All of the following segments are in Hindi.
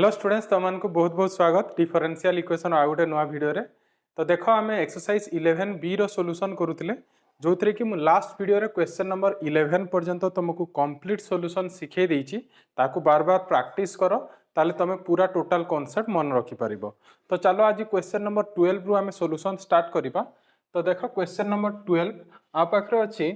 हेलो स्टूडेंट्स, तुमको बहुत बहुत स्वागत डिफरेंशियल इक्वेशन आ गोटे नुआ वीडियो रे। तो देख आम एक्सरसाइज 11B रो सॉल्यूशन करूले, जो थी कि लास्ट वीडियो रे क्वेश्चन नंबर 11 पर्यंत तुमको कंप्लीट सॉल्यूशन सिखे देछि। ताकू बार बार प्रैक्टिस करो, ताले तुम पूरा टोटल कॉन्सेप्ट मन रखि परिबो। तो चलो आज क्वेश्चन नंबर 12 रु आम सॉल्यूशन स्टार्ट करिबा। तो देख क्वेश्चन नंबर 12 आ पाखरे अछि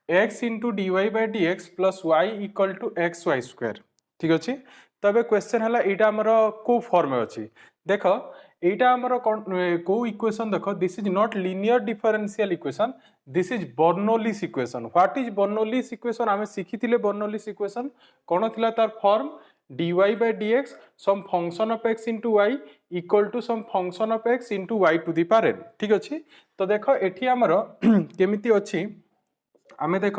x into dy by dx plus y equal to x y square. ठीक अच्छे। तबे क्वेश्चन है यहाँ आमर को फॉर्म अच्छी देख यहाँ आमर को इक्वेशन देख this is not linear differential equation, this is Bernoulli's equation. What is Bernoulli's equation? आम शिखी बर्नौलिस इक्वेशन कौन थी तार form dy by dx some function of x into y equal to some function of x into y to the power n। ठीक अच्छे। तो देख एठी आमर केमिति अच्छी आमे देख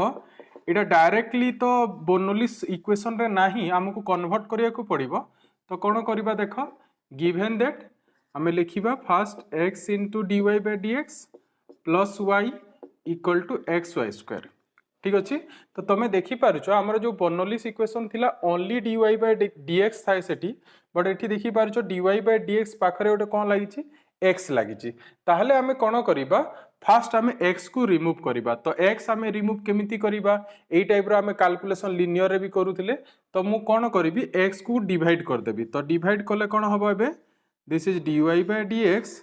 इटा डायरेक्टली तो बर्नौलिस इक्वेशन रे नाही, आमको कन्वर्ट करिया को पड़िबो। तो कौन करिबा देख गिवन दैट आमे लिखिबा first x into dy by dx plus y equal to x y square. ठीक अच्छे। तो तुम देखि पारुछ हमर जो बर्नौलिस इक्वेशन थिला ओनली dy by dx थाए सेठी, बट एठी देखि पारुछ dy by dx पाखरे ओटे कोन लागिछि x लागिछि। ताहले आमे कोन करिबा फास्ट आमे x को रिमूव करिबा। तो x आमे रिमूव केमिति करिबा एई टाइप रो आमे कैलकुलेशन लिनियर रे भी करूथिले। तो मु कोन करिबी x को डिवाइड कर देबी। तो डिवाइड करले कोन हबो एबे this is dy by dx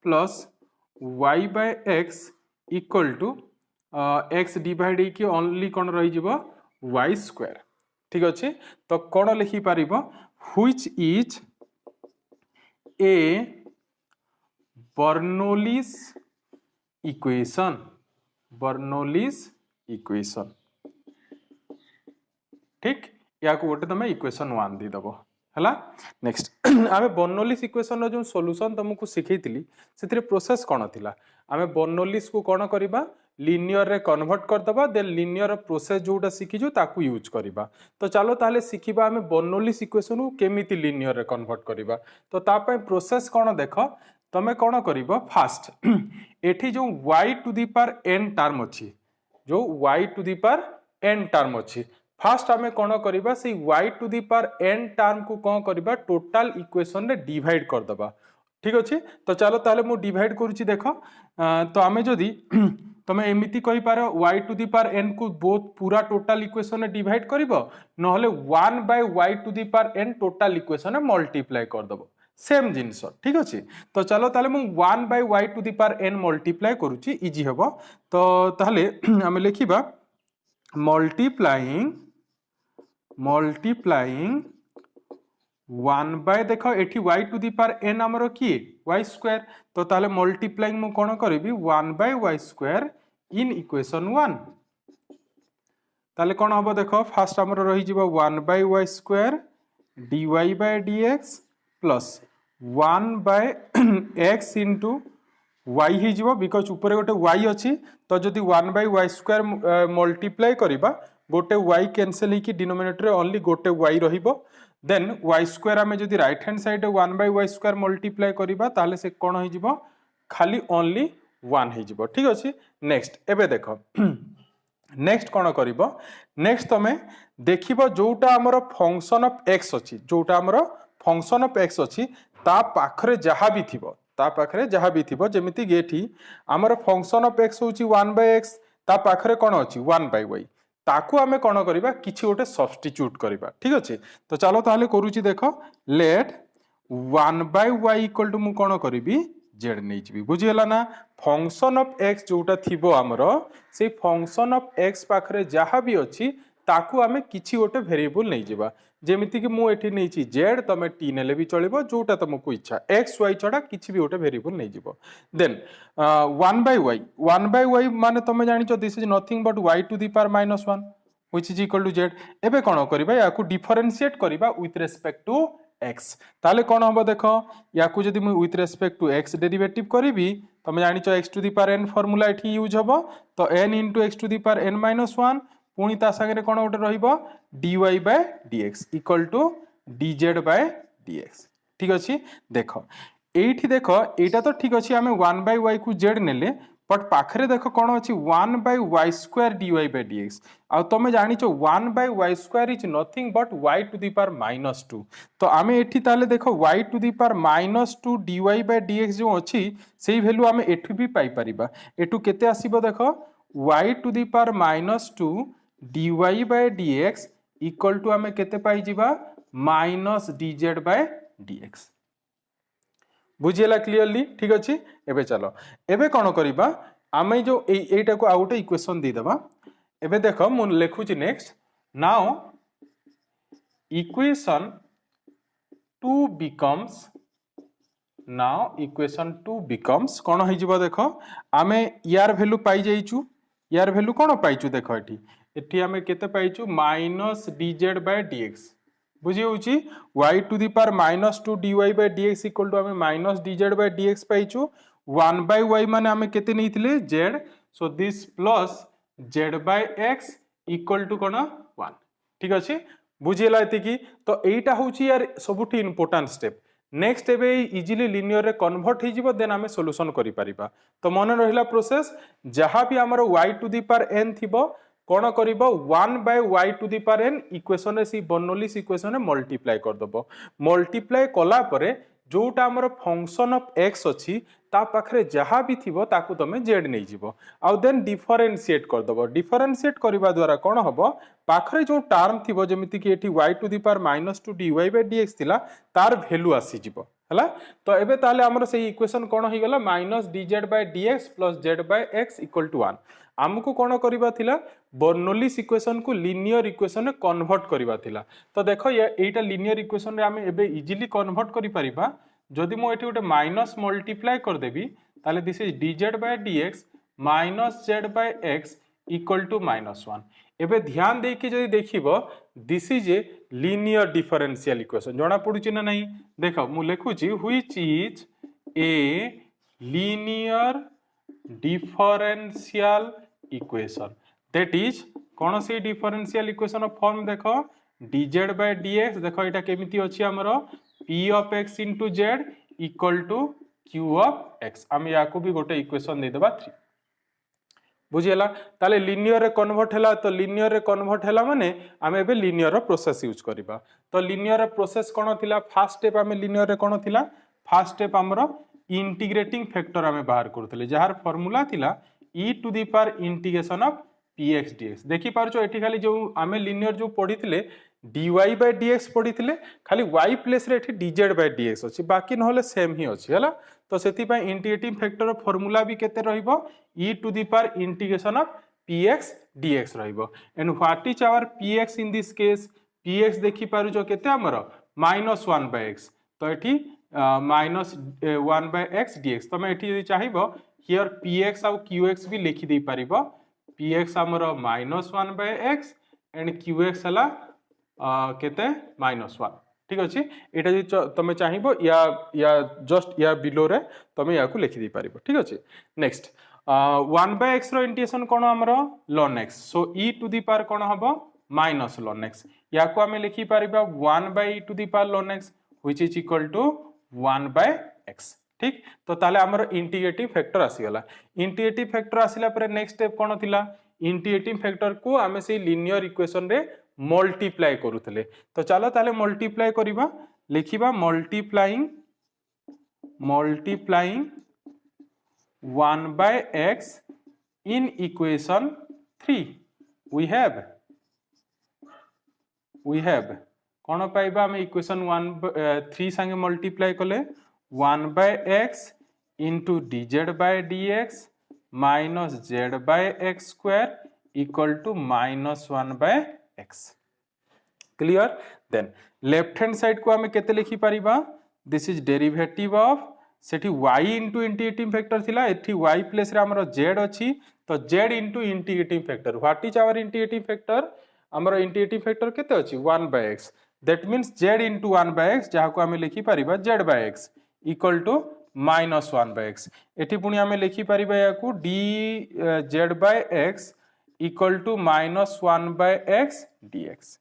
plus y by x equal to x divide की ओनली कोन रही जिवो y स्क्वायर। ठीक अच्छे। तो कोन लिखि पारिबो which is a Bernoulli's equation. Bernoulli's equation. ठीक, या को गोटे तुम इक्वेशन 1 दी दबो हला। नेक्स्ट आमे बर्नौलिस इक्वेशन रो जो सॉल्यूशन तुमको सिखैतिली सेतिरे प्रोसेस कोन थिला। आमे बर्नौलिस को कोन करिबा लिनियर रे कन्वर्ट कर दबा, देन लिनियर प्रोसेस जोटा सिखिजो ताकू यूज करिबा। तो चलो ताले सिखिबा आमे बर्नौलिस इक्वेशन को केमिति लिनियर रे कन्वर्ट करिबा। तो ता पय प्रोसेस कोन देख तमे कोन करिबो फास्ट एठी जो y to the power n term अछि, जो y to the power n term अछि, फास्ट आमे कोन करिबा से y to the power n term को कोन करिबा टोटल इक्वेशन रे डिवाइड कर दबा। ठीक अछि। तो चलो ताले मु डिवाइड करूची देख। तो आमे जदी तमे एमिति कहि पारो y to the power n को बोथ पूरा टोटल इक्वेशन रे डिवाइड करिवो, नहले 1 by y to the power n total equation रे मल्टीप्लाई कर दबो सेम जिनस। ठीक अच्छे। तो चलो ताले मु 1 by y to the power n multiply करूची, इजी हबो। तो ताले आमे लिखिबा मल्टीप्लाइंग 1 बाय देख एठी y to the power n हमरो की y स्क्वायर। तो ताले मल्टीप्लाइंग मु कोन करबी 1 by y square in equation 1। ताले कोन हबो देख फास्ट हमरो रही जिवो 1 by y square dy by dx plus 1 by x into y ही जीवो, बिकॉज ऊपर गोटे y अच्छी। तो जदि 1 बाय y स्क्वायर मल्टीप्लाई करिबा गोटे y कैंसिल होकी डिनोमिनेटर ओनली गोटे y रहिबो। देन y स्क्वायर आमे जदि right hand side 1 by y square multiply करिबा ताले से कोन होई जीवो खाली ओनली 1 ही जीवो। ठीक अछि। नेक्स्ट एबे देखो नेक्स्ट कोन करिवो, नेक्स्ट तमे देखिबो जोटा हमर फंक्शन ऑफ x अछि, जोटा हमर फंक्शन ऑफ x अछि ता पाखरे जहा भी थिबो, ता पाखरे जहा भी थिबो, जेमिति गेठी हमर फंक्शन ऑफ x होची 1 बाय x, ता पाखरे कोन अछि 1 बाय y, ताकू आमे कोन करिबा किछि ओटे सब्स्टिट्यूट करिबा। ठीक अछि। तो चलो ताले करूची देखो let 1 by y equal to मु कोन करिबी z नै जिबी। बुझी हला ना? फंक्शन ऑफ x जोटा थिबो हमरो से फंक्शन ऑफ x पाखरे जहा भी अछि ताकू आमे किछि ओटे वेरिएबल नै जिबा। जेमिति कि मु एठी नै छि z, तमे t नेले भी चलिबो, जोटा तुमको इच्छा x y छडा किछि भी ओटे वेरिएबल नै जिबो। देन 1 बाय y माने तमे जानिचो this is nothing but y to the power -1 which is equal to z। एबे कोन करिबा याकू डिफरेंशिएट करिबा विथ रिस्पेक्ट टू x। ताले कोन हबो देखो याकू जदि मु with respect to x derivative करिबी, तमे जानिचो x to the power n formula एठी यूज हबो। तो n into x to the power n -1 पुणी ता संगे कोन ओटे रहिबो dy by dx equal to dz by dx। ठीक अछि। देखो एठी देखो एटा तो ठीक अछि, आमे 1 बाय y को z नेले, बट पाखरे देख कौन अच्छी 1/y² dy/dx आ तुम जानिच 1/y² is nothing but y⁻²। तो आम एठी ताले देख y⁻² dy/dx जो अच्छी से भैल्यू आम एठू भी पाई परिबा। एठू केते आसीबो देख y⁻² dy/dx इक्वल टू आम केते पाई जिबा -dz/dx। बुझीला क्लियरली ठीक अच्छे। एबे चलो एबे कौन करिबा आमे जो एटा को आउटे इक्वेशन दे देबा। एबे देखो मु लिखुची नेक्स्ट नाउ इक्वेशन 2 बिकम्स कौन हो जिवो देखो आमे यार वैल्यू पाई जाइचु। यार वैल्यू कौन पाइचु देखो एठी आमे केते पाइचु -dz/dx। बुझी होची y⁻² dy/dx इक्वल टू आमे -dz/dx पाइचु। 1/y माने आमे केते नैथिले z, so this plus z/x equal to कोन 1। ठीक अछि बुझिला एतिकी। तो एटा होची यार सबुठी इंपोर्टेंट स्टेप। नेक्स्ट एबे इजीली लिनियर रे कन्वर्ट हो जिवो देन आमे सॉल्यूशन करि परिबा। तो मन रहिला प्रोसेस जहां भी हमर y⁻n थिबो कौन कर 1/y⁻n इक्वेशन रे सी बर्नौलिस इक्वेशन मल्टीप्लाई कर दबो। मल्टीप्लाई कला परे जोटा हमर फंक्शन ऑफ x अछि ता पाखरे जहां भी थिबो ताकू तमे z नै जिवो आउ देन डिफरेंशिएट कर दबो। डिफरेंशिएट करबा द्वारा कौन हबो पाखरे जो टर्म थिबो जेमिति कि एठी y⁻² dy/dx थिला तार वैल्यू आसी जिवो हला। तो एबे ताले हमर से इक्वेशन कौन हो गला -dz/dx + z/x इक्वल टू 1। आमको कौन करबा थिला बर्नौलिस इक्वेशन को लिनियर इक्वेशन में कन्वर्ट करबा थिला। तो देखो एटा लिनियर इक्वेशन रे आमे एबे इजीली कन्वर्ट करि परिबा। जदि मो एठी गोटे माइनस मल्टीप्लाई कर देबी ताले this is dz/dx - z/x equal to -1। एबे ध्यान दे कि जदि देखिबो this is a linear differential equation जणा पडुची ना नहीं। देखो मु लिखुची which is a linear differential equation that is कौन सी डिफरेंशियल इक्वेशन ऑफ फॉर्म देखो dz/dx देखो एटा केमिति अछि हमरो p of x into z equal to q of x। हम याको भी गोटे इक्वेशन दे देबा 3। बुझिला ताले लिनियर रे कन्वर्ट हैला। तो लिनियर रे कन्वर्ट हैला माने हम एबे लिनियर रो प्रोसेस यूज करबा। तो लिनियर रो प्रोसेस कोन थिला फर्स्ट स्टेप हम लिनियर रे कोन थिला फर्स्ट स्टेप हमरो इंटीग्रेटिंग फैक्टर हमें बाहर करथले जहार फार्मूला थिला e⁻∫ ऑफ px dx। देखि पारछो एठी खाली जो आमे लिनियर जो पढिथिले dy/dx पढिथिले खाली y प्लेस रे एठी dz/dx अछि बाकी नहले सेम ही अछि हला। तो सेति पय इंटीग्रेटिंग फैक्टर फार्मूला भी केते रहिबो e⁻∫ ऑफ px dx रहिबो। And what is our px in this case px देखि पारछो केते हमरो -1/x। तो एठी -1/x dx। तमे एठी यदि चाहिबो हियर px आउ qx भी लिखि दे पारिबो। px हमरो -1/x एंड qx हला केते -1। ठीक अछि एटा जे तमे चाहिबो या जस्ट या बिलो रे तमे याकू लिखि दे पारिबो। ठीक अछि नेक्स्ट 1/x रो इंटीग्रेशन कोन हमरो ln x। सो e⁻ कोन हबो -ln x याकू हमें लिखि पारिबा 1/e⁻ ln x which is equal to 1/x। ठीक तो ताले हमर इंटीग्रेटिंग फैक्टर आसी गला। इंटीग्रेटिंग फैक्टर आसिला पर नेक्स्ट स्टेप कोन थिला इंटीग्रेटिंग फैक्टर को हमें से लिनियर इक्वेशन रे मल्टीप्लाई करूथले। तो चलो ताले मल्टीप्लाई करिबा लिखिबा multiplying 1/x in equation 3 we have कौन पाइबा हम इक्वेशन 3 संगे मल्टीप्लाई कले 1/x into dz/dx minus z/x² equal to -1/x। Clear. Then left hand side को हमें केते लिखि परिबा दिस इज डेरिवेटिव ऑफ सेठी y into इंटीग्रेटिंग फैक्टर थिला एठी y प्लेस रे हमरो z अछि। तो z into integrating factor what is our integrating factor हमरो इंटीग्रेटिंग फैक्टर केते अछि 1/x। That means z into 1/x जहा को हमें लिखि परिबा z/x इक्वल टू -1/x। एठी पुनी हमें लिखि परिबा याकू dz/x equal to -1/x dx।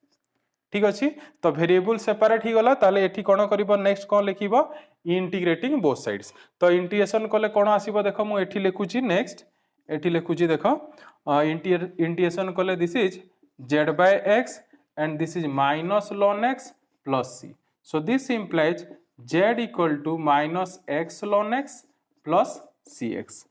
ठीक अछि। तो वेरिएबल सेपरेट ही गला ताले एठी कोन करिवो नेक्स्ट कोन लिखिबो इंटीग्रेटिंग बोथ साइड्स। तो इंटीग्रेशन कले कोन आसीबो देखो मु एठी लिखुची नेक्स्ट एठी लिखुची देखो इंटीग्रेशन कले this is z by x and this is minus ln x plus c. So this implies z equal to minus x ln x plus cx.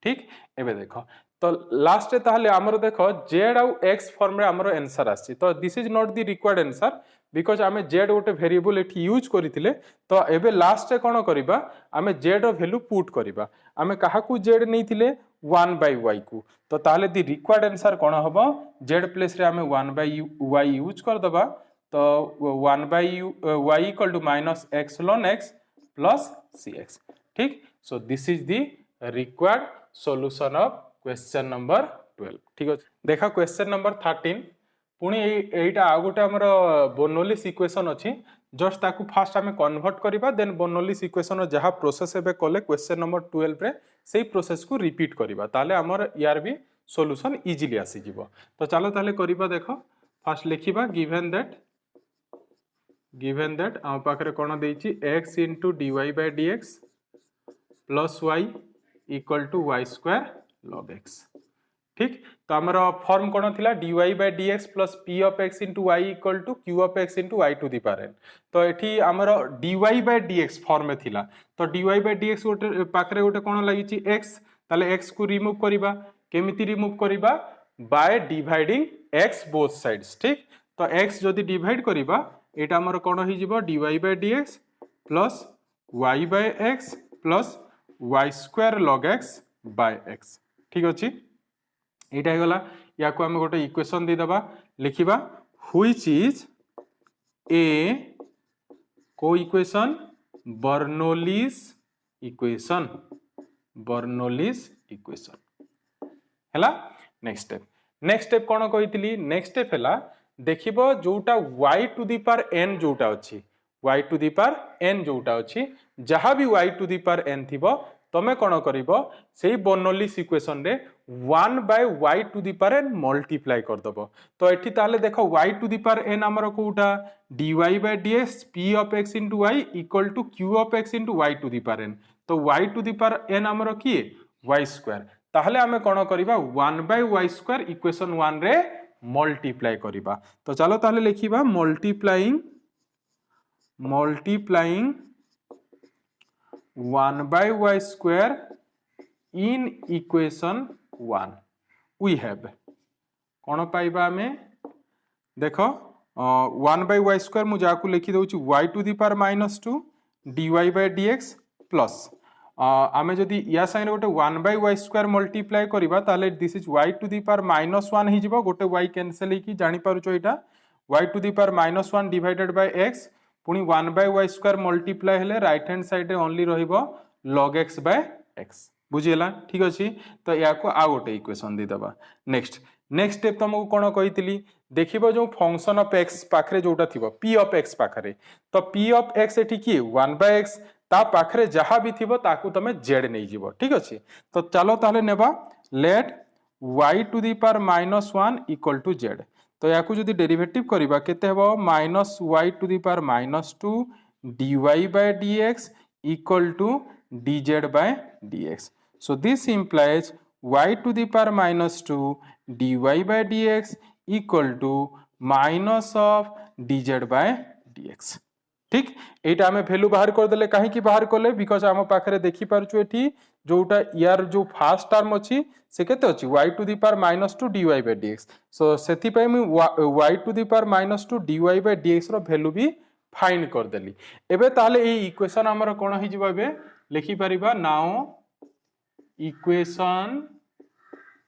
ठीक एबे देखो तो लास्ट ताहले हमरो देखो z आउ x फॉर्म रे हमरो आंसर आछि तो this is not the required answer because आमे z गोटे वेरिएबल एठी यूज करिथिले तो एबे लास्ट रे कोन करिबा आमे z रो वैल्यू पुट करिबा आमे काहा को z नैथिले 1 by y को तो ताहले द रिक्वायर्ड आंसर कोन हबो z प्लेस रे आमे 1 by y यूज कर दबा तो 1 by y equal to minus x ln x plus cx. ठीक so this is the required solution of question number 12. ठीक अछि देखा क्वेश्चन नंबर 13 पुणी एटा आ गोटे हमर बर्नौलीज इक्वेशन अछि जस्ट ताकू फास्ट हमें कन्वर्ट करिबा देन बर्नौलीज इक्वेशन जहा प्रोसेस एबे कले क्वेश्चन नंबर 12 रे सेही प्रोसेस को रिपीट करिबा ताले हमर यार भी सॉल्यूशन इजीली आसी जिवो तो चलो ताले करिबा देखो फास्ट लिखिबा गिवन दैट आ पाखरे कोन देइछि x dy by dx plus y equal to y square log x. ठीक तो आमर फॉर्म कौन थिला dy by dx plus p of x into y equal to q of x into y to the power n तो एठी आमर dy by dx फॉर्म में थिला तो dy by dx गोटे पाखरे गोटे कोन लागि छि x ताले x को रिमूव करिबा केमिति रिमूव करिबा by dividing x both sides. ठीक तो x जदी डिवाइड करिबा एटा आमर कोन होई जिवो dy by dx plus y by x plus y square log x by x. ठीक अछि एटा गला या को हम गोटे इक्वेशन दे दबा लिखिबा व्हिच इज ए को इक्वेशन बर्नौलीज इक्वेशन हैला. नेक्स्ट स्टेप कोन कहितली नेक्स्ट स्टेप हैला देखिबो जोटा y to the power n जोटा अछि y to the power n जोटा अछि जहा भी y to the power n थिबो तमे कोन करिवो सेही बर्नौलीज इक्वेशन रे 1 by y to the power n multiply कर दबो तो एठी ताले देखो y to the power n हमर कोउटा dy by dx p of x into y equal to q of x into y to the power n तो y to the power n हमर की y स्क्वायर ताहले हमें कोन करिबा 1 by y स्क्वायर इक्वेशन 1 रे मल्टीप्लाई करिबा तो चलो ताहले लिखिबा multiplying 1 by y square in equation 1 we have कौन पाइबा हमें देखो 1 by y square मु जाकू लिखि दउची y to the power -2 dy by dx plus आमे जदी या साइन गोटे 1 by y square मल्टीप्लाई करिबा ताले this is y to the power -1 हि जिवो गोटे y कैंसिल हि कि जानि पारुचो एटा y to the power -1 divided by x पुनी 1 by y square मल्टीप्लाई हेले राइट हैंड साइड रे ओनली रहिबो log x by x बुझियला. ठीक अछि तो या को आ गोटे इक्वेशन दे दबा नेक्स्ट स्टेप तुमको कोन कहितली देखिबो जो फंक्शन ऑफ x पाखरे जोटा थिबो p of x पाखरे तो p of x एठी की 1 by x ता पाखरे जहा भी थिबो ताकू तमे z नै जिवो. ठीक अछि तो चलो ताले नेबा let y to the power -1 equal to z तो याकू जदी डेरिवेटिव करिबा केते हेबो -y to the power -2 dy by dx equal to dz by dx. So this implies y to the power -2 dy by dx equal to minus of dz by dx. ठीक एटा हमें वैल्यू बाहर कर देले काहे कि बाहर करले बिकॉज़ हम पाखरे देखि पारछु एठी जोटा यार जो फर्स्ट टर्म अछि से केते अछि y to the power -2 dy by dx so सेति पय मी y to the power -2 dy by dx रो वैल्यू भी फाइंड कर देली. एबे ताले ए इक्वेशन हमर कोन हि जिवो एबे लिखि परिबा नाउ इक्वेशन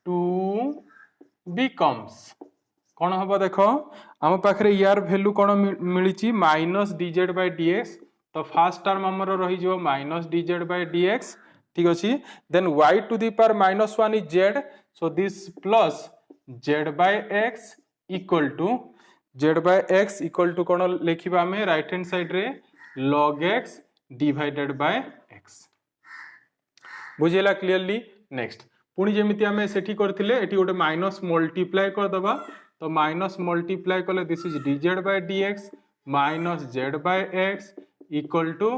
2 becomes कौन हम देखो आम पाखे यार वैल्यू कौन मिली माइनस dz by dx तो फर्स्ट टर्म हमर रही जो माइनस dz by dx. ठीक अच्छे then y to the power -1 is z so this plus z by x equal to कौन लिखिबा हमें राइट हैंड साइड रे log x divided by x. बुझेला क्लियरली. नेक्स्ट पुणी जेमिति हमें सेठी करथिले एठी गोटे माइनस मल्टीप्लाई कर दबा तो माइनस मल्टीप्लाई कले this is dz by dx minus z by x equal to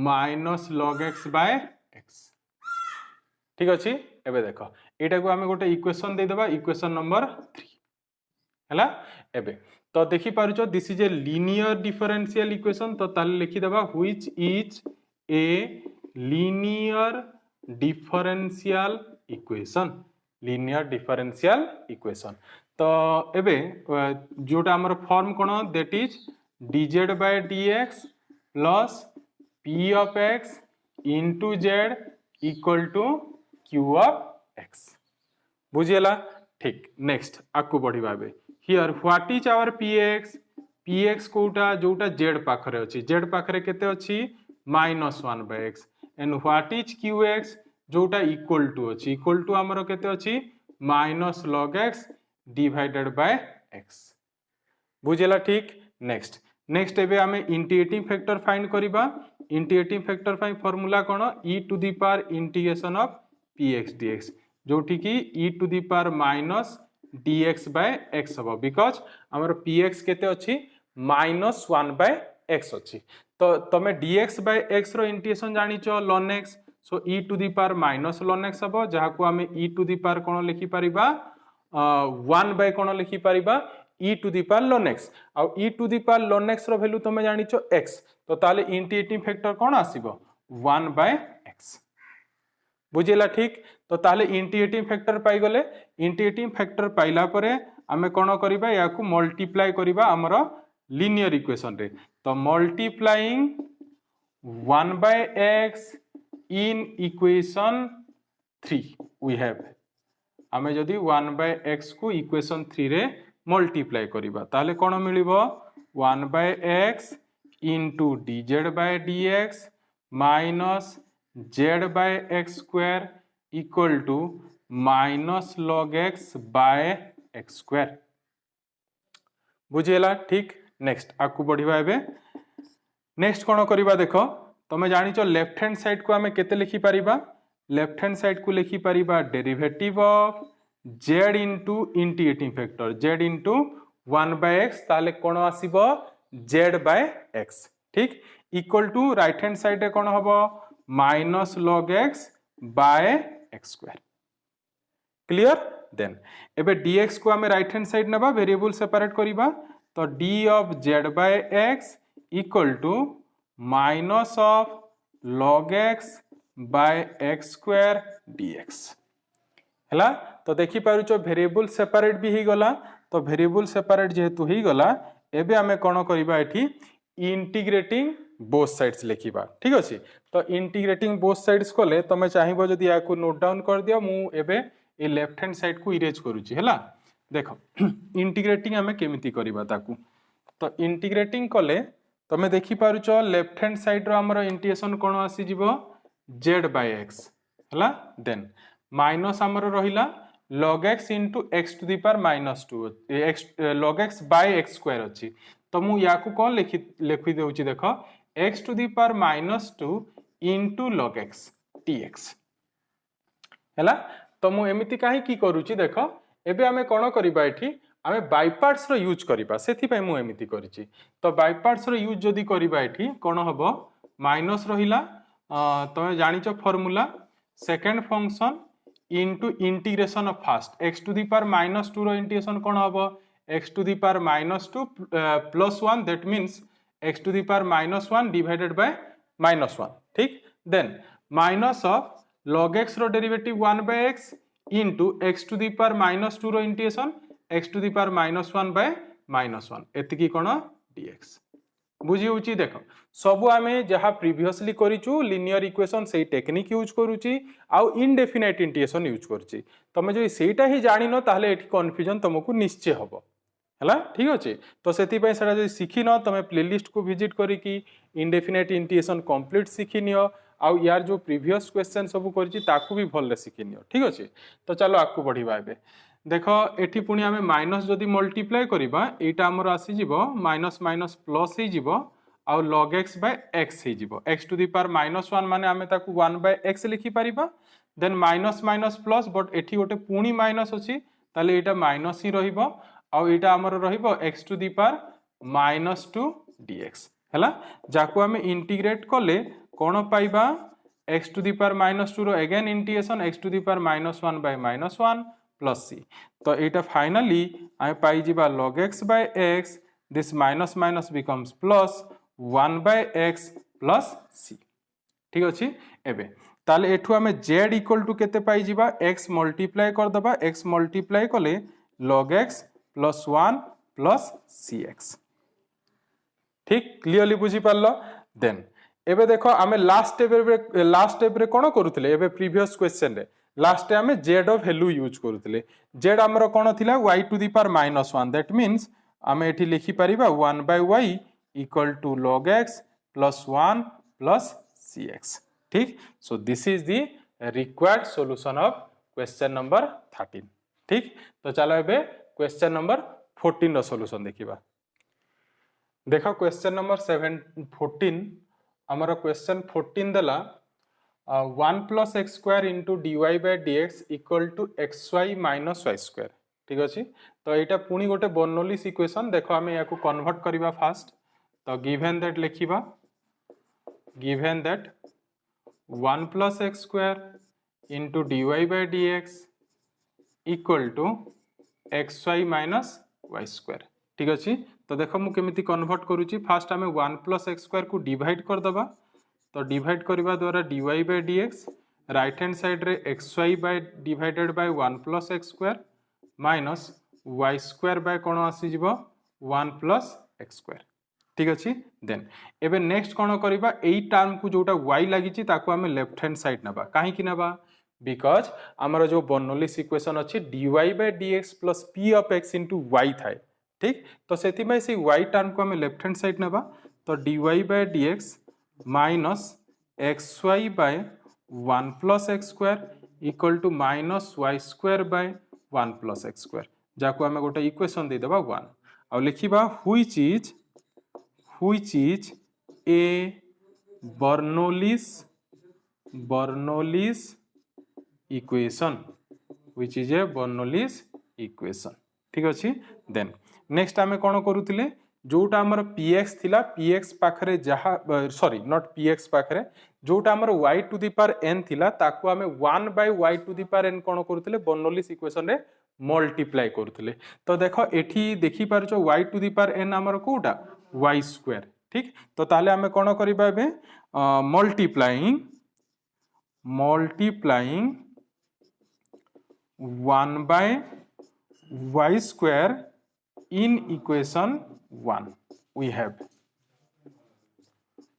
minus log x by x. ठीक अछि एबे देखो एटा को आमे गोटे इक्वेशन दे देबा इक्वेशन नंबर 3 हैला एबे तो देखि पारुचो this is a linear differential equation तो ताले लिखि देबा which is a linear differential equation तो एबे जोटा हमर फॉर्म कोन that is dz by dx plus p of x into z equal to q of x बुझियला ठीक नेक्स्ट आकु बढ़िबा बे here what is our px कोटा जोटा z पाखरे अछि z पाखरे केते अछि -1/x and what is qx जोटा इक्वल टू अछि इक्वल टू हमरो केते अछि -log x divided by x बुझियला ठीक नेक्स्ट एबे हमें इंटीग्रेटिंग फैक्टर फाइंड करिबा इंटीग्रेटिंग फैक्टर फाइ फार्मूला कोन e to the power integration of px dx जोठी की e to the power minus dx by x हबो बिकॉज़ हमर px केते अछि -1/x अछि तो तमे dx बाय x रो इंटीग्रेशन जानि छ ln x so e to the power minus ln x हबो जहा को हमें e टू द पावर कोन लिखि परिबा 1 बाय कोन लिखि परिबा e to the power ln x आ e to the power ln x रो वैल्यू तमे जानि छ x तो ताले इंटीग्रेटिंग फैक्टर कोन आसीबो 1/x बुझिला ठीक तो ताले इंटीग्रेटिंग फैक्टर पाई गले इंटीग्रेटिंग फैक्टर पाइला परे हमें कोन करिबा या को मल्टीप्लाई करिबा हमरो लीनियर इक्वेशन रे तो multiplying 1/x in equation 3 we have हमें जदि 1/x को इक्वेशन 3 रे मल्टीप्लाई करिबा ताले कोन मिलिबो 1/x into dz by dx minus z by x square equal to minus log x by x square बुझियला ठीक नेक्स्ट आकु बढ़िबा एबे नेक्स्ट कोन करिबा देखो तमे जानि छ लेफ्ट हैंड साइड को हमें केते लिखि परिबा लेफ्ट हैंड साइड को लिखि परिबा derivative of z into integrating factor z into 1/x ताले कोन आसीबो z by x ठीक equal to right hand side रे कोन हबो minus log x by x square clear then एबे dx को हमें राइट हैंड साइड नबा वेरिएबल सेपरेट करिबा तो d of z by x equal to minus of log x by x square dx हैला तो देखि पारुचो वेरिएबल सेपरेट भी ही गला तो वेरिएबल सेपरेट जेहेतु ही गला एबे हमें कोन करिबा एठी इंटीग्रेटिंग बोथ साइड्स लिखिबा ठीक अछि तो इंटीग्रेटिंग बोथ साइड्स कोले तमे चाहिबो जदी या को नोट डाउन कर दियो मु एबे ए लेफ्ट हैंड साइड को इरेज करूची हैला देखो इंटीग्रेटिंग हमें केमिति करिबा ताकू तो इंटीग्रेटिंग कोले तमे देखि पारुचो लेफ्ट हैंड साइड रो हमरो इंटीग्रेशन कोन आसी जिवो z by x हैला देन माइनस हमरो रहिला log x into x to the power -2 x log x by x square अछि तो मु या को कोन लिखि देउची देखो x to the power -2 into log x dx हैला तो मु एमिति काहे की करूची देखो एबे हमें कोन करिबा एठी हमें बाय पार्ट्स रो यूज करिबा सेथि पय मु एमिति करिची तो बाय पार्ट्स रो यूज जदी करिबा एठी कोन हबो माइनस रहिला तमे जानि छ formula second function into integration of first x to the power -2 रो इंटीग्रेशन कोन हबो x to the power -2 plus 1 that means x to the power -1 divided by -1 ठीक then minus of log x रो derivative 1/x into x to the power -2 रो integration x to the power -1 by -1 एतिकी कोन dx बुझी होची देखो सब आमे जहा प्रीवियसली करिचु लीनियर इक्वेशन सेही टेक्निक यूज करूची आउ इनडेफिनाइट इंटीग्रेशन यूज करची तमे जो सेटा ही जानि न ताले एठी कंफ्यूजन तुमको निश्चय हबो हला ठीक अछि तो सेति पय सेटा जो सिखि न तमे प्लेलिस्ट को विजिट करी कि इनडेफिनाइट इंटीग्रेशन कंप्लीट सिखि नियो आउ यार जो प्रीवियस क्वेश्चन सब करची ताकू भी भल सिखि नियो ठीक अछि तो चलो आकू बढ़िबा एबे देखो एठी पुनी हमें माइनस जदी मल्टीप्लाई करिबा एटा हमर आसी जिवो माइनस माइनस प्लस ही जिवो आउ log x by x ही जिवो x to the power -1 माने हमें ताकू 1/x लिखि परिबा then minus minus plus but एठी गोटे पुनी माइनस अछि ताले एटा माइनस ही रहिबो आउ एटा हमर रहिबो x to the power -2 dx हैला जाकू हमें इंटीग्रेट करले कोन पाइबा x टू दी पावर -2 रो again integration x to the power -1 by -1 plus c। तो एटा फाइनली आम पाई जिबा log x by x, this minus minus becomes plus 1 by x plus c। ठीक अच्छे। एबे ताले एठू आमे z इक्वल टू केते पाई जिबा x मल्टीप्लाई कर दबा, x मल्टीप्लाई कले log x plus 1 plus cx। ठीक क्लियरली बुझी पारलो। देन एबे देखो आमे लास्ट स्टेप रे कोन करूतले, एबे प्रीवियस क्वेश्चन रे लास्ट आमे z ऑफ वैल्यू यूज करूतले। z हमरो कोन थिला y to the power -1, that means आमे एठी लिखि परिबा 1 by y equal to log x plus 1 plus cx। ठीक, so this is the required solution of question number 13। ठीक, तो चलो एबे क्वेश्चन नंबर 14 रो सॉल्यूशन देखिबा। देखो क्वेश्चन नंबर 14 हमारा क्वेश्चन 14 देला 1 plus x square into dy by dx equal to xy minus y square. ठीक अच्छे। तो यहाँ पुणी गोटे बर्नौलिस इक्वेशन, देखो आम या कन्वर्ट करवा फास्ट। तो गिवन दैट लिखा, given that 1 plus x square into dy by dx equal to xy minus y square. ठीक अच्छे। तो देखो मुझे केमिति कन्वर्ट करूची, फास्ट आम 1 प्लस एक्स स्क्वायर को डिवाइड करदबा। तो डिवाइड करने द्वारा dy by dx right hand side रे xy by divided by 1 plus x square minus y square by कौन आसीजिबो 1 प्लस एक्स स्क्वायर। ठीक अच्छे। देन एबे नेक्स्ट कौन करबा, एई टर्म को जोटा y लागिची ताको आमे लेफ्ट हैंड साइड नबा। काहे कि नबा, बिकॉज आमर जो बर्नौलिस इक्वेशन अच्छी dy by dx plus p of x into y थाए। ठीक, तो से y टर्म को आम लेफ्ट हैंड साइड नबा। तो dy by dx minus xy by 1 plus x square equal to minus y square by 1 plus x square, जाको आम गोटे इक्वेशन दे देबा 1 आ लिखिबा which is a Bernoulli's equation, which is a Bernoulli's equation. ठीक अच्छे। देन नेक्स्ट आमे कोन करूतिले, जोटा हमर px थिला px पाखरे जहा सॉरी नॉट px पाखरे जोटा हमर y to the power n थिला ताकू आमे 1 by y to the power n कोन करूतिले बर्नौलिस इक्वेशन रे मल्टीप्लाई करूतिले। तो देखो एठी देखि पारछो y to the power n हमर कोटा y स्क्वायर। ठीक, तो ताले आमे कोन करिबा by multiplying 1 by y square in equation 1 we have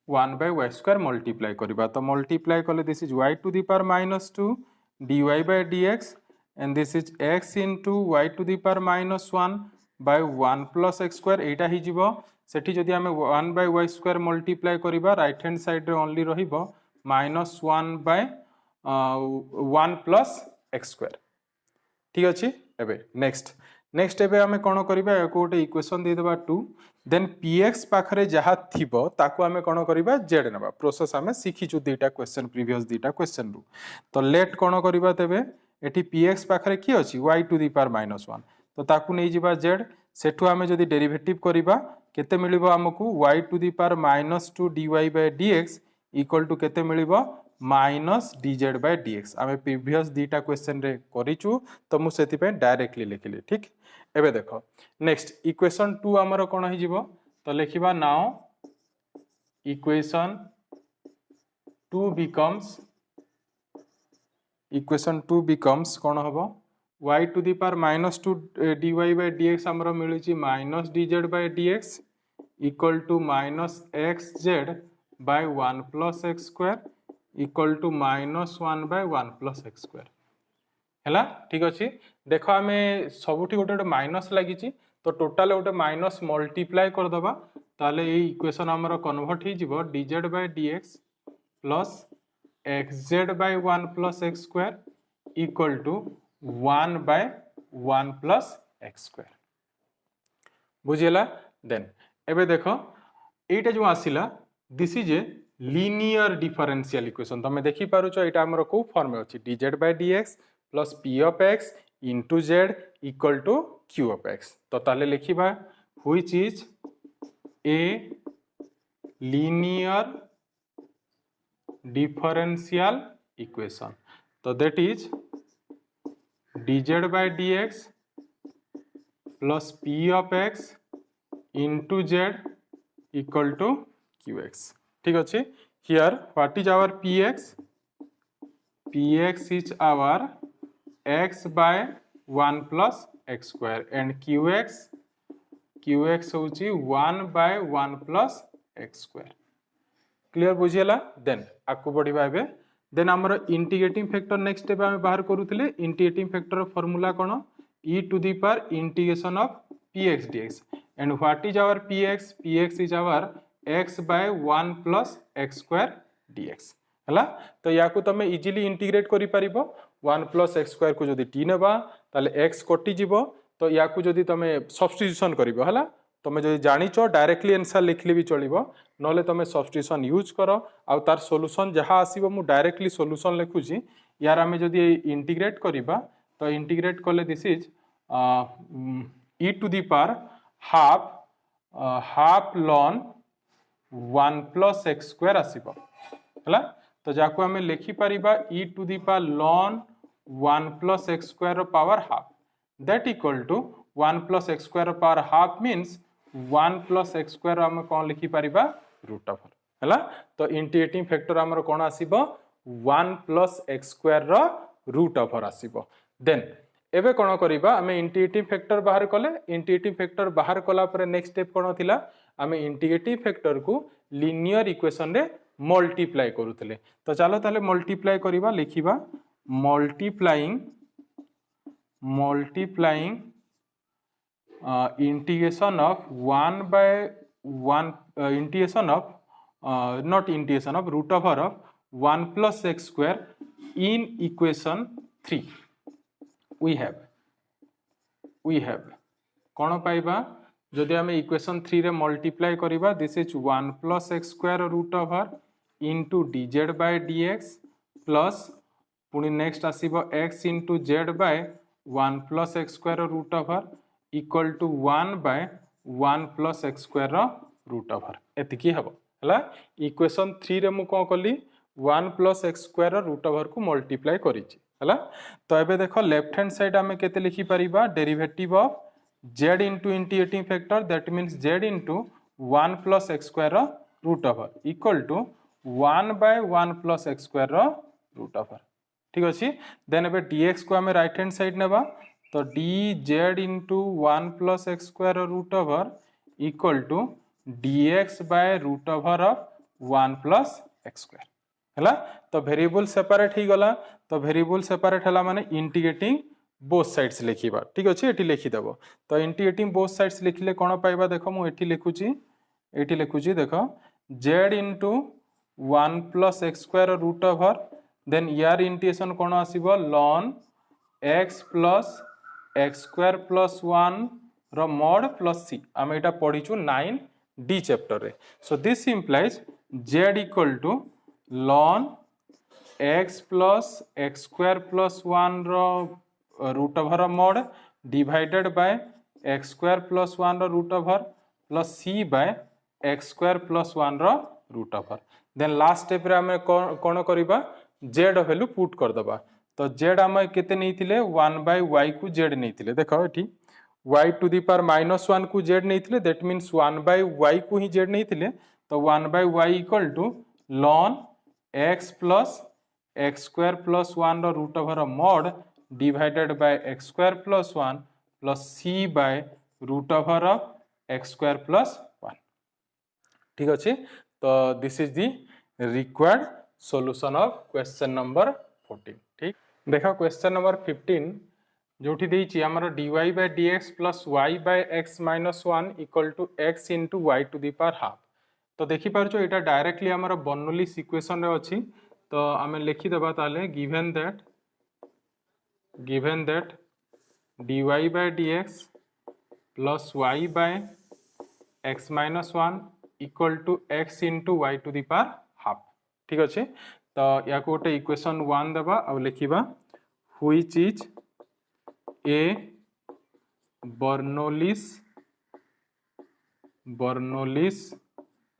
1 by y square multiply करिबा। तो multiply कले this is y to the power -2 dy by dx and this is x into y to the power -1 by 1 plus x square। एटा ही जीवो सेठी जदि हमें 1 by y square multiply करिबा राइट हैंड साइड रे ओनली रहिबो -1 by 1 plus x square। ठीक अच्छे। एबे नेक्स्ट एबे हमें कौन करिबा, एको गोटे इक्वेशन दे देबा 2, देन px पाखरे जहा थिबो ताको हमें कौन करिबा z नबा। प्रोसेस हमें सिखिचु दीटा क्वेश्चन प्रीवियस दीटा क्वेश्चन रु। तो लेट कौन करिबा तेबे एठी px पाखरे की अछि y टू दी पावर -1, तो ताकू नै जिबा z, सेठु हमें जदि डेरिवेटिव करिबा केते मिलिबो हमकु y to the power -2 dy by dx equal to केते मिलिबो माइनस dz बाय dx। आमे प्रीवियस दीटा क्वेश्चन रे करिचु, तो मु सेति पे डायरेक्टली लिखिली। ठीक, एबे देखो नेक्स्ट इक्वेशन 2 हमर कोन हि जिवो, तो लिखिबा नाउ इक्वेशन 2 बिकम्स कोन हबो y to the power -2 dy by dx हमर मिलुची minus dz by dx equal to minus xz by 1 plus x square equal to -1 by 1 plus x square हैला। ठीक अच्छे। देखो आम सबुठी गोटे माइनस लगी, तो टोटाल गोटे माइनस मल्टीप्लाई करदबा, ताले ये इक्वेशन हमर कन्वर्ट हो जिवो dz by dx plus xz by 1 plus x square equal to 1 by 1 plus x square. बुझिला। देन एबे देखो एटा जो आसिला this is a linear differential equation. तो देखि पारुचो एटा हमर को फॉर्म में अछि dz by dx plus p of x into z equal to q of x। तो ताले लिखिबा which is a linear differential equation. So that is dz by dx plus p of x into z equal to qx. ठीक अच्छे. Here what is our px? Px is our x by 1 plus x square and qx होची 1 by 1 plus x square. Clear बुझीला. देन आकु बढ़िबा एबे. देन हमर इंटीग्रेटिंग फैक्टर नेक्स्ट स्टेप हम बाहर करूथिले. इंटीग्रेटिंग फैक्टर फॉर्मूला कोन? e to the power integration of px dx. And what is our px? Px is our x by 1 plus x square dx. हला. तो याकु तमे इजीली इंटीग्रेट करि परिबो. 1 plus x square को जदि t नेबा ताले x कटि जिवो. तो याकु जदि तमे सब्स्टिट्यूशन करिवो हला. तमे जदि जानिचो डायरेक्टली आंसर लिखले भी चलिबो. नले तमे सब्स्टिट्यूशन यूज करो आ तार सॉल्यूशन जहा आसीबो मु डायरेक्टली सॉल्यूशन लिखुची. यार हमें जदि इंटीग्रेट करिबा तो इंटीग्रेट कले this is e to the power half ln 1 plus x square आसीबो हला. तो जाको हमें लिखि परिबा e to the power ln 1 plus x square रो power half. that equal to 1 plus x square रो power half means 1 plus x square हम कोन लिखि परिबा रूट ओवर हला. तो इंटीग्रेटिंग फैक्टर हमर कोन आसीबो 1 plus x square रो रूट ओवर आसीबो. देन एबे कोन करिबा हमें इंटीग्रेटिंग फैक्टर बाहर कले. इंटीग्रेटिंग फैक्टर बाहर कला पर नेक्स्ट स्टेप कोन थिला? हमें इंटीग्रेटिंग फैक्टर को लीनियर इक्वेशन रे मल्टीप्लाई करूथले. तो चलो ताले मल्टीप्लाई करिबा. लिखिबा multiplying integration of 1 by 1 integration of not integration of root over of 1 plus x square in equation 3 we have कौन पाइबा जदि आम इक्वेशन 3 रे मल्टीप्लाई करिबा. This is 1 plus x square root over into dz by dx plus पुणी next आसीबो x into z by 1 plus x square root over equal to 1 by 1 plus x square root over. एतिकी हबो हला. इक्वेशन 3 रे मु कोन कली 1 plus x square root over को मल्टीप्लाई करिछि हला. तो एबे देखो लेफ्ट हैंड साइड हमें केते लिखि परिबा derivative of z into integrating factor that means z into 1 plus x square root over equal to 1 by 1 plus x square root over. ठीक अच्छे. देन एबे dx को हमें राइट हैंड साइड नेबा. तो dz into 1 plus x square root over equal to dx by root over of 1 plus x square हला. तो वेरिएबल सेपरेट ही गला. तो वेरिएबल सेपरेट हला माने इंटीग्रेटिंग बोथ साइड्स लिखिबा. ठीक अच्छे. एठी लिखि देबो. तो इंटीग्रेटिंग बोथ साइड्स लिखिले कोन पाइबा देखो मु एठी लिखुची देखो z into 1 plus x square root over then यार इंटीग्रेशन कोन आसीबो ln x plus x square plus 1 रो mod plus c. हम एटा पढिचु 9d चैप्टर रे. So this implies z equal to ln x plus x square plus 1 रो root over mod divided by x square plus 1 रो root over plus c by x square plus 1 रो root over. then last step रे हम कोन करिबा z वैल्यू पुट कर दबा. तो z हम केते नैथिले 1 by y को z नैथिले. देखो एठी y to the power -1 को z नैथिले. दैट मींस 1 by y को ही z नैथिले. तो 1 by y equal to ln x plus x square plus 1 रो root over mod divided by x square plus 1 plus c by root over of x square plus 1. ठीक अच्छे. तो this is the required solution of question number 14. ठीक. देखो क्वेश्चन नंबर 15 जोठी देइछि हमर dy by dx plus y by x minus 1 equal to x into y to the power half. तो देखि पारछो एटा डायरेक्टली हमर बर्नौलीज इक्वेशन रे अछि. तो हमें लिखि देबा ताले given that dy by dx plus y by x minus 1 equal to x into y to the power half. ठीक अच्छे. तो या को गोटे इक्वेशन 1 देबा आ लिखिबा which is a Bernoulli's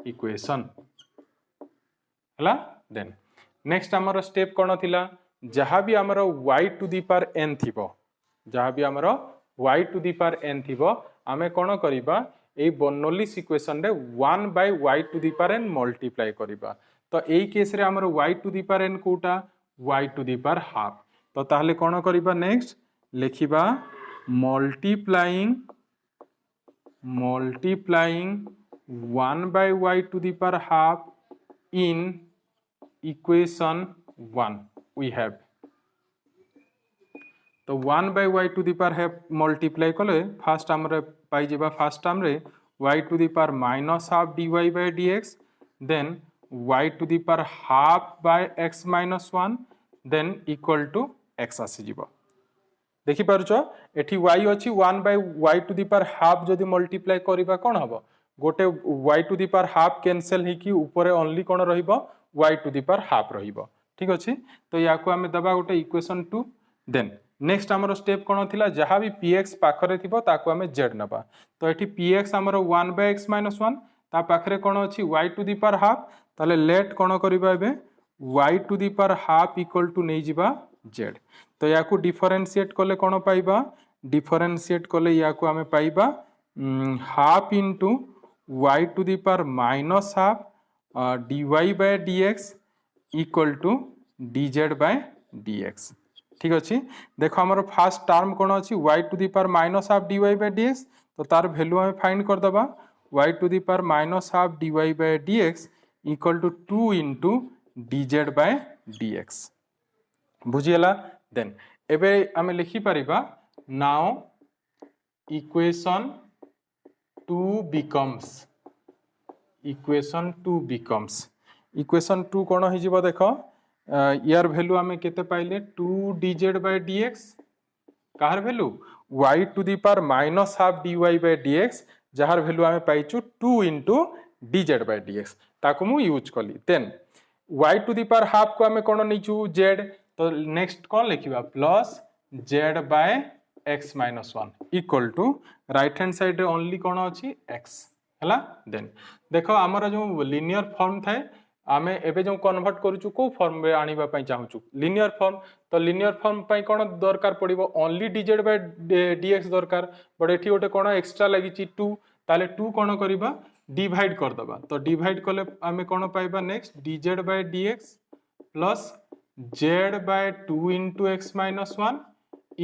equation हला. देन नेक्स्ट आमर स्टेप कौन थिला जहाँ भी आमर y to the power n थिबो जहाँ भी आमर y to the power n थिबो आमे कौन करिबा ए बर्नौलीज इक्वेशन रे 1 by y to the power n multiply करिबा तो एई केस रे आमर y to the power n कोटा y to the power half तो ताहले कौन करिबा नेक्स्ट लिखिबा multiplying 1 by y to the power half in equation 1 we have तो 1 by y to the power half multiply कले फर्स्ट हमरे पाई जेबा फर्स्ट टर्म रे y to the power minus half dy by dx then y to the power half by x minus 1 then equal to x आसी जीवो देखि पारुछ एठी y अछि 1 by y to the power half जदि मल्टीप्लाई करिबा कोन हबो गोटे y to the power half cancel ही कि ऊपर ओनली कोन रहिबो y to the power half रहिबो ठीक अछि तो या को हमें दबा गोटे इक्वेशन 2 देन नेक्स्ट हमरो स्टेप कोन थिला जहां भी px पाखरे थिबो ताको हमें z नबा तो एठी px हमरो 1 by x minus 1 ता पाखरे कोन अछि y to the power half ताले लेट कोन करिबा एबे y to the power half equal to नै जिबा z तो या को डिफरेंशिएट कोले कोन पाइबा डिफरेंशिएट कोले या को हमें पाइबा half into y to the power minus half dy by dx equal to dz by dx ठीक अछि देखो हमर फर्स्ट टर्म कोन अछि y to the power minus half dy by dx तो तार वैल्यू हम फाइंड कर दबा y to the power minus half dy by dx equal to 2 into dz by dx बुझियला देन एबे हमें लिखि परिबा नाउ इक्वेशन 2 इक्वेशन 2 कोन हो जिवो देखो यार वैल्यू हमें केते पाइले 2 dz by dx कार value y to the power minus half dy by dx जहार वैल्यू हमें पाइछु 2 into dz by dx ताको मु यूज कली then y to the power half को हमें कोन निचु z तो नेक्स्ट कोन लिखिबा plus z by x minus 1 equal to right hand side रे ओनली कोन अछि x हला देन देखो हमर जो लिनियर फॉर्म थाए आमे एबे जो कन्वर्ट करूछु को फॉर्म रे आनिबा पई चाहूछु लिनियर फॉर्म तो लिनियर फॉर्म पई कोन दरकार पड़िबो ओनली dz by dx दरकार बट एठी ओटे कोन एक्स्ट्रा लागिची 2 ताले 2 कोन करिबा डिवाइड कर दबा तो डिवाइड कले आमे कोन पाइबा next dz by dx plus z by 2 into x minus 1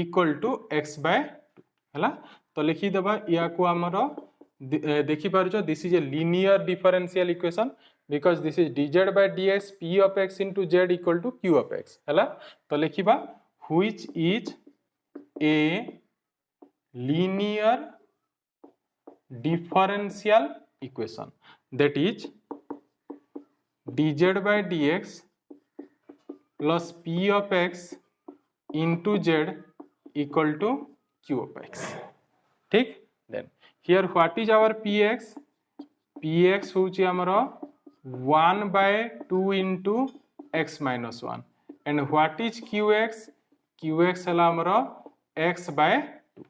equal to x by 2 हला तो लिखि दबा या को हमरो देखि पारुछो this is a linear differential equation because this is dz by dx p of x into z equal to q of x हला तो लिखिबा which is a linear differential equation that is dz by dx plus p of x into z equal to q of x ठीक then here what is our px px होची हमरो 1 by 2 into x minus 1 and what is qx qx हला हमरो x by 2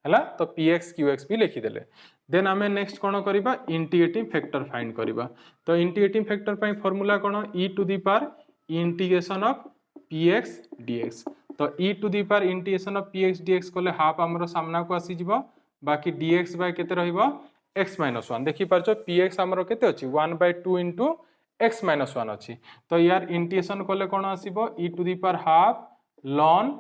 हला तो px qx भी लिखि देले देन हमें नेक्स्ट कोन करिबा इंटीग्रेटिंग फैक्टर फाइंड करिबा तो इंटीग्रेटिंग फैक्टर पई फार्मूला कोन e to the power integration of px dx तो e to the power integration of px dx कोले हाफ हमरो सामना को आसी जिवो बाकी dx बाय केते रहिबो x minus 1 देखि परछो px हमरो केते अछि 1 by 2 into x minus 1 अछि तो यार इंटीग्रेशन कोले कोन आसीबो e to the power half ln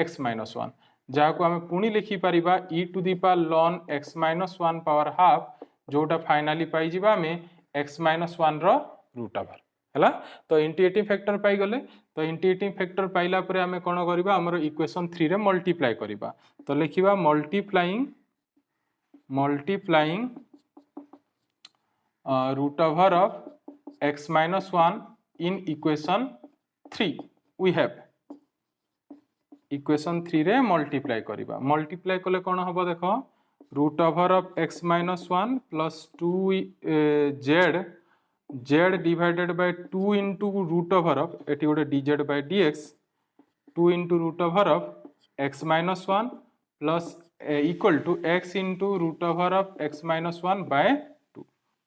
x minus 1 जा को हमें पुनी लिखि परिबा e to the power ln x minus 1 power half जोटा फाइनली पाई जिबा हमें x minus 1 रो रूट ओवर हला तो इंटीग्रेटिंग फैक्टर पाई गले तो इंटीग्रेटिंग फैक्टर पाइला परे हमें कोन करिबा हमरो इक्वेशन 3 रे मल्टीप्लाई करिबा तो लिखिबा multiplying root over of x minus 1 in equation 3 we have equation 3 रे मल्टीप्लाई करिबा मल्टीप्लाई कले कोन हबो देखो root over of x minus 1 plus 2 z divided by 2 into root over of eighty गोटे dz by dx 2 into root over of x minus 1 plus equal to x into root over of x minus 1 by 2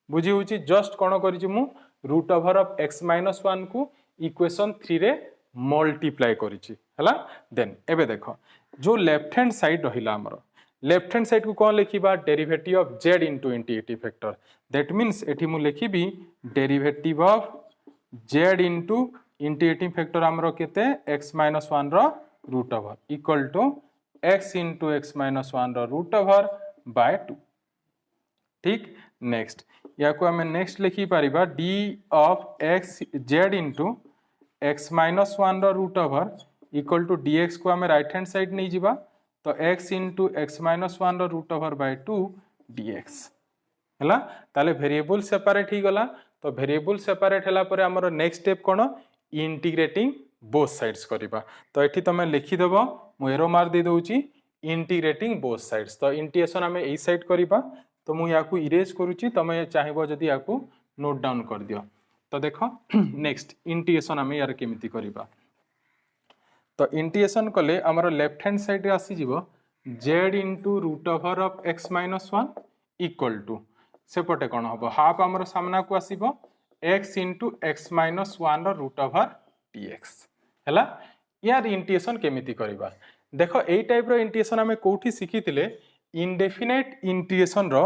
बुझी होची जस्ट कोन करिछि मु root over of x minus 1 को इक्वेशन 3 रे मल्टीप्लाई करिछि हला। देन एबे देखो जो लेफ्ट हैंड साइड रहिला हमर लेफ्ट हैंड साइड को कौन लिखिबा derivative of z into integrating factor that means एठी मु लिखिबी derivative of z into integrating factor हमर केते x - 1 रो root over equal to x into x - 1 रो रूट ओवर बाय 2 ठीक। नेक्स्ट या को हमें नेक्स्ट लिखि परिबा d of x z into x - 1 रो root over equal to dx को हमें राइट हैंड साइड नहीं जीवा तो x इनटू x - 1 रो रूट ओवर बाय 2 dx हला। ताले वेरिएबल सेपरेट ही गला तो वेरिएबल सेपरेट हला परे हमर नेक्स्ट स्टेप कोन इंटीग्रेटिंग बोथ साइड्स करिबा तो एठी तमे लिखि देबो मु एरो मार दे दोउची इंटीग्रेटिंग बोथ साइड्स तो इंटीग्रेशन हमें एई साइड करिबा तो मु याकू इरेज करूची तमे चाहिबो जदी याकू नोट डाउन कर दियो तो देखो नेक्स्ट इंटीग्रेशन हमें यार केमिति करिबा तो इंटीग्रेशन कले हमर लेफ्ट हैंड साइड रे आसी जीवो z into root over of x - 1 equal to सेपटे कौन हम हाफ आमर सामना को आसीबो x इनटू x - 1 रो रूट ओवर dx हला। यार इंटीग्रेशन केमिति करिबा देखो एई टाइप रो इंटीग्रेशन हमें कोठी सिखितिले इनडेफिनाइट इंटीग्रेशन रो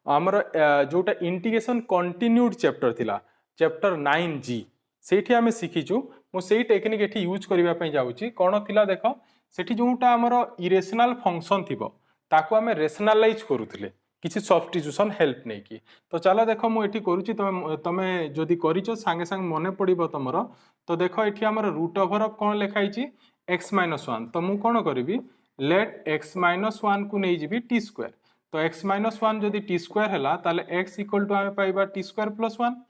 हमर जोटा इंटीग्रेशन कंटिन्यूड चैप्टर थिला चैप्टर 9G सेठी हमें सिखिचु मु सेही टेक्निक एठी यूज करिबा पई जाउची कोन थिला देखो सेठी जोटा हमर इरेशनल फंक्शन थिबो ताको हमें रेशनलाइज करूथिले किसी सब्स्टिट्यूशन हेल्प नहीं की तो चलो देखो मु एठी करूची तमे जदी करिचो संगे संग मने पड़िबो तमरो तो देखो एठी हमर रूट ओवर ऑफ कोन लिखाइची x - 1 तो मु कोन करबी लेट x - 1 को नै जिबी t स्क्वायर तो x - 1 जदी t स्क्वायर हला ताले x इक्वल टू हमें पाइबा t स्क्वायर प्लस 1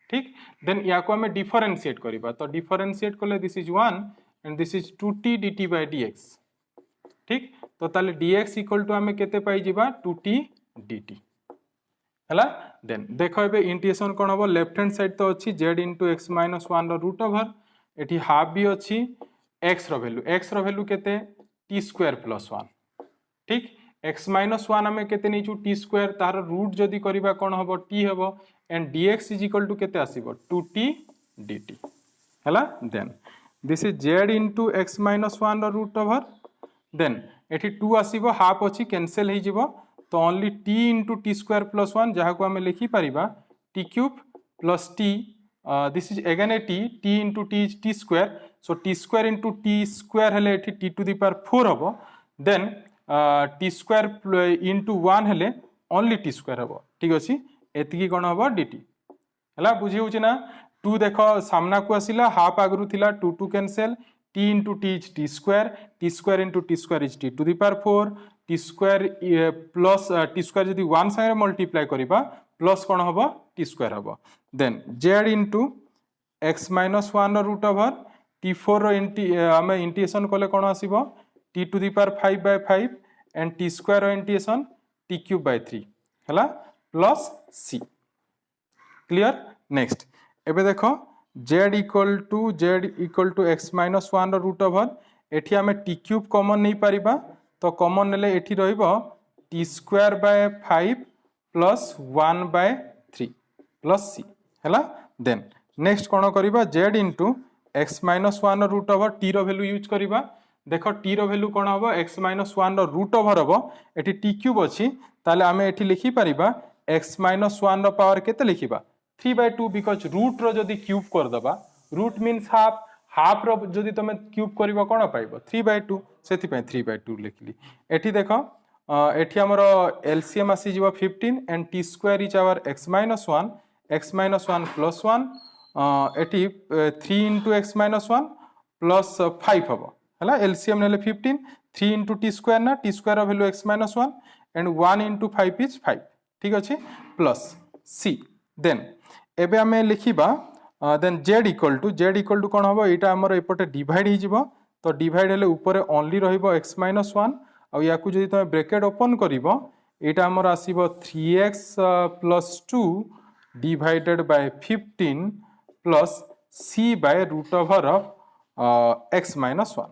ठीक। देन या को हमें डिफरेंशिएट करिबा तो डिफरेंशिएट करले this is 1 and this is 2t dt by dx ठीक तो ताले dx इक्वल टू हमें केते पाई जिबा 2t dt हला। देन देखो एबे इंटीग्रेशन कोन होबो लेफ्ट हैंड साइड तो अछि z इनटू x - 1 रो रूट ओवर एठी हाफ भी अछि x रो वैल्यू केते t स्क्वायर प्लस 1 ठीक x - 1 हमें केते नेचु t स्क्वायर तार रूट जदी करिबा कोन होबो t होबो and dx is equal to केते आसीबो 2t dt हला। Then this is z into x - 1 रो रूट ओवर देन एठी 2 आसीबो हाफ अछि कैंसिल हे जिवो तो only t into t square plus 1 जहा को हमें लिखि परिबा t cube plus t this is again A t into t square so t square into t square हेले एठी t टू द पावर 4 होबो देन t स्क्वायर इनटू 1 हेले ओनली t स्क्वायर होबो ठीक अछि एतिकी कोन होबो dt हला। बुझी होछि ना 2 देखो सामना को आसिला हाफ आगरु थिला 2 2 cancel t into t is t square into t square is t to the power 4 t square plus t square जदी 1 संगे मल्टीप्लाई करिबा प्लस कोन होबो t स्क्वायर होबो देन z इनटू x - 1 रो रूट ओवर t4 रो हमें इंटीग्रेशन कोले कोन आसीबो t to the power 5 by 5 and t square रो इंटीग्रेशन t क्यूब by 3 हला प्लस c क्लियर। नेक्स्ट एबे देखो z इक्वल टू x - 1 रो रूट ओवर एठी हमें t क्यूब कॉमन नहीं पारिबा तो कॉमन नेले एठी रहइबो t square by 5 plus 1 by 3 plus c हला। देन नेक्स्ट कोन करिबा z इनटू x - 1 रो रूट ओवर t रो वैल्यू यूज करिबा देखो t रो वैल्यू कोन होबो x - 1 रो रूट ओवर होबो एठी t क्यूब अछि ताले हमें एठी लिखि परिबा x - 1 रो पावर केते लिखिबा 3/2 बिकॉज रूट रो जदी क्यूब कर दबा रूट मींस हाफ रो जदी तमे क्यूब करिवो कोन पाइबो 3/2 सेति पे 3/2 लिखली एठी देखो एठी हमरो एलसीएम आसी जीवो 15 and t square is our x - 1 plus 1 एठी 3 इनटू x - 1 प्लस 5 हबो हला एलसीएम नेले 15 3 इनटू t स्क्वायर ना t स्क्वायर रो value x - 1 and 1 into 5 is 5 ठीक अछि प्लस c देन एबे हमें लिखिबा देन z इक्वल टू कोन होबो एटा हमर एपटे डिवाइड ही जिवो तो डिवाइड हेले ऊपर ओनली रहिबो x - 1 आ याकू जदी तमे ब्रैकेट ओपन करिवो एटा हमर आसीबो 3x plus 2 divided by 15 plus c by root over of x - 1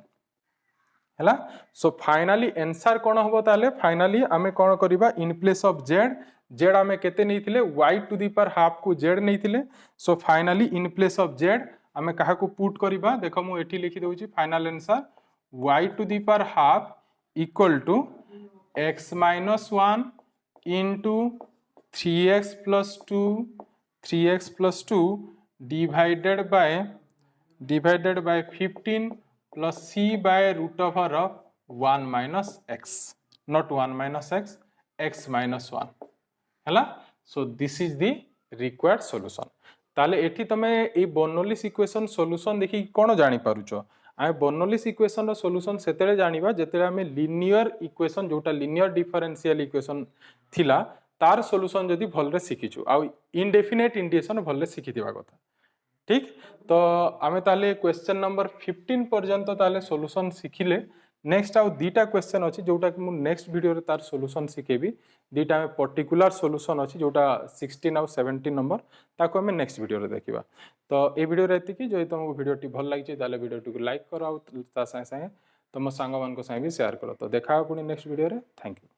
हला। सो फाइनली आंसर कोन होबो ताले फाइनली हमें कोन करिबा इन प्लेस ऑफ z आमे केते नैथिले y to the power half को z नैथिले so finally in place of z आमे कहा को पुट करिबा देखो मु एठी लिखि दउची final answer y to the power half equal to x minus 1 into 3x plus 2 divided by 15 plus c by root over of 1 minus x, not 1 minus x minus 1 हैला. So this is the required solution. ताले एठी तमे ए बर्नौलीज इक्वेशन सॉल्यूशन देखि कोन जानि पारुचो. आमे बर्नौलीज इक्वेशन रो सॉल्यूशन सेतेले जानिबा जेतेले आमे लीनियर इक्वेशन जोटा लीनियर डिफरेंशियल इक्वेशन थिला तार सॉल्यूशन जदी भलरे सिखिछु आ इनडेफिनेट इंटीग्रेशन भलरे सिखिथिबा कथा. ठीक तो आमे ताले क्वेश्चन नंबर 15 पर्यंत ताले सॉल्यूशन सिखिले. नेक्स्ट आउ दीटा क्वेश्चन अछि जोटा कि मु नेक्स्ट वीडियो रे तार सॉल्यूशन सिखेबी. दीटा में पर्टिकुलर सॉल्यूशन अछि जोटा 16 आउ 17 नंबर ताको हमें नेक्स्ट वीडियो रे देखिबा. तो ए वीडियो रे एति कि जो तुमको वीडियो टी भल लागि छै ताले वीडियो टी को लाइक करो आ ता संगे संगे तुम संग मान को संगे भी शेयर करो. तो देखा पुनी नेक्स्ट वीडियो रे. Thank you.